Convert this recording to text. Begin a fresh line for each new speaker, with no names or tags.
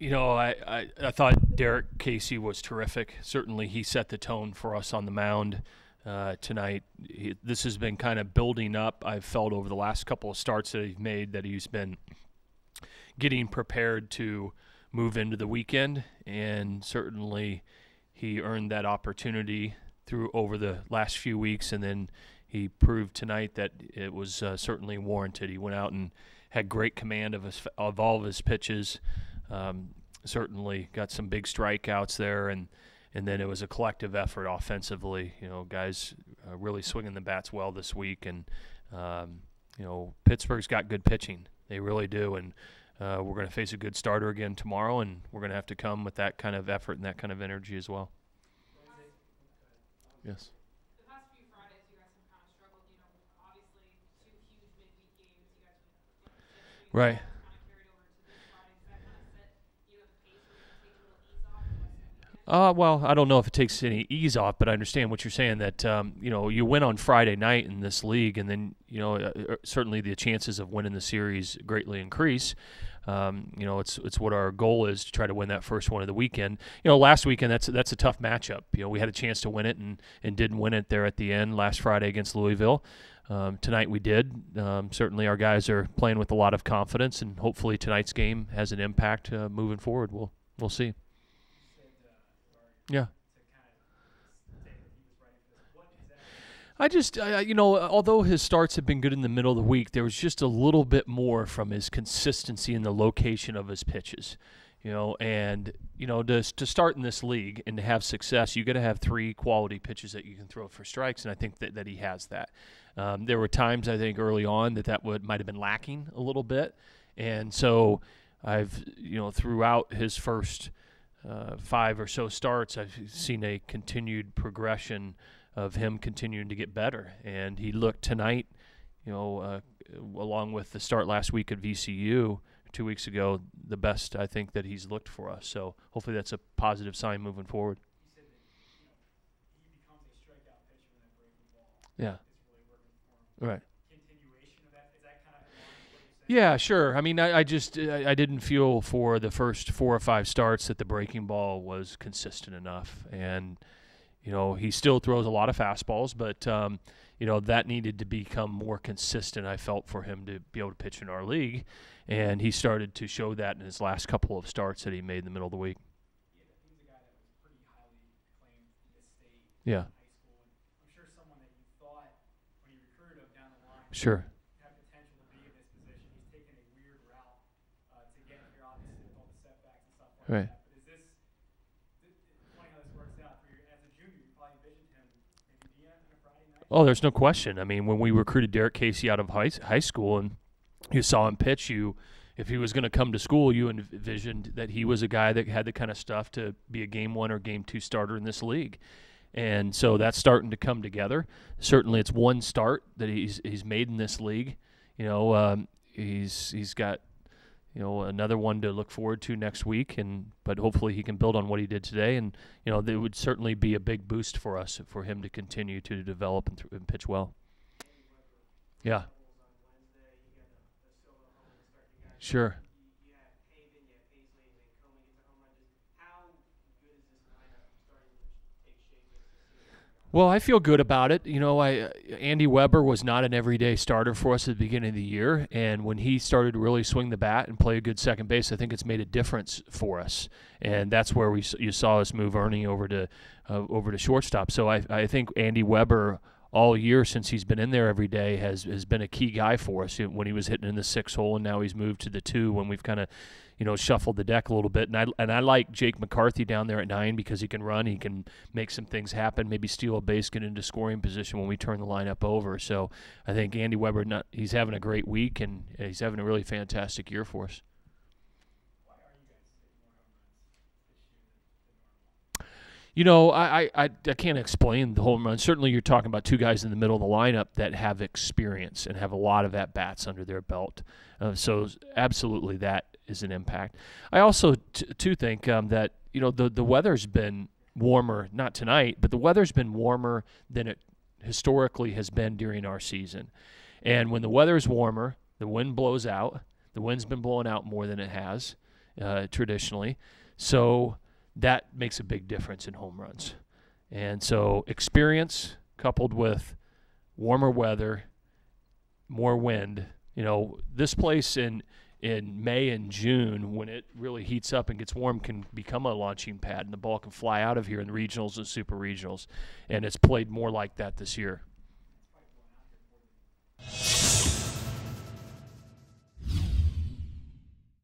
I thought Derek Casey was terrific. Certainly he set the tone for us on the mound tonight. This has been kind of building up. I've felt over the last couple of starts that he's made that he's been getting prepared to move into the weekend, and certainly he earned that opportunity through over the last few weeks, and then he proved tonight that it was certainly warranted. He went out and had great command of all of his pitches. Certainly got some big strikeouts there, and then it was a collective effort offensively. Guys really swinging the bats well this week, and Pittsburgh's got good pitching. They really do, and we're going to face a good starter again tomorrow, and we're going to have to come with that kind of effort and that kind of energy as well. Yes.
The past few Fridays, you guys have kind of struggled. Obviously, two huge midweek games. You guys have
Right.
kind of carried over to this Friday. Does that kind of set, the pace where you can take a little ease off?
Well, I don't know if it takes any ease off, but I understand what you're saying. That you win on Friday night in this league, and then certainly the chances of winning the series greatly increase. It's what our goal is, to try to win that first one of the weekend. Last weekend that's a tough matchup. We had a chance to win it and didn't win it there at the end last Friday against Louisville. Tonight we did. Certainly our guys are playing with a lot of confidence, and hopefully tonight's game has an impact moving forward. We'll see. Yeah. Although his starts have been good in the middle of the week, there was just a little bit more from his consistency in the location of his pitches. To start in this league and to have success, you got to have three quality pitches that you can throw for strikes, and I think that he has that. There were times, I think, early on that might have been lacking a little bit, and so I've throughout his first 5 or so starts, I've seen a continued progression of him continuing to get better. And he looked tonight, along with the start last week at VCU 2 weeks ago, the best I think that he's looked for us. So hopefully that's a positive sign moving forward.
You said that he becomes a strikeout pitcher when that breaking ball
Yeah.
is really working for him.
Right.
Continuation of that, is that kind of in line with what you're saying?
Yeah, sure. I mean, I didn't feel for the first 4 or 5 starts that the breaking ball was consistent enough. And he still throws a lot of fastballs, but, that needed to become more consistent, I felt, for him to be able to pitch in our league. And he started to show that in his last couple of starts that he made in the middle of the week.
He was a guy that was pretty highly acclaimed in this state,
Yeah.
in high school. And I'm sure someone that you thought, when you recruited him down the line,
Sure.
had potential to be in this position. He's taken a weird route to get here, obviously, with all the setbacks and stuff like
Right.
that. But it's funny how this works out for you. As a junior, you probably envisioned him maybe being on a Friday night.
Oh, there's no question. I mean, when we recruited Derek Casey out of high school and you saw him pitch, if he was going to come to school, you envisioned that he was a guy that had the kind of stuff to be a game 1 or game 2 starter in this league. And so that's starting to come together. Certainly it's one start that he's made in this league. He's got another one to look forward to next week, but hopefully he can build on what he did today, and it would certainly be a big boost for us for him to continue to develop and pitch well. Yeah. Sure. Well, I feel good about it. Andy Weber was not an everyday starter for us at the beginning of the year, and when he started to really swing the bat and play a good second base, I think it's made a difference for us, and that's where you saw us move Ernie over to shortstop. So I think Andy Weber all year since he's been in there every day has been a key guy for us. When he was hitting in the 6 hole, and now he's moved to the 2 when we've kind of shuffled the deck a little bit. And I like Jake McCarthy down there at 9 because he can run, he can make some things happen, maybe steal a base, get into scoring position when we turn the lineup over. So I think Andy Weber, he's having a great week, and he's having a really fantastic year for us.
Why are you guys hitting more home runs this year than normal?
I can't explain the home run. Certainly you're talking about 2 guys in the middle of the lineup that have experience and have a lot of at-bats under their belt. So absolutely that is an impact. I also too think that the weather's been warmer, not tonight, but the weather's been warmer than it historically has been during our season. And when the weather is warmer, the wind blows out. The wind's been blowing out more than it has. traditionally. So that makes a big difference in home runs. And so experience coupled with warmer weather, more wind. This place in May and June, when it really heats up and gets warm, can become a launching pad, and the ball can fly out of here in the regionals and super regionals. And it's played more like that this year.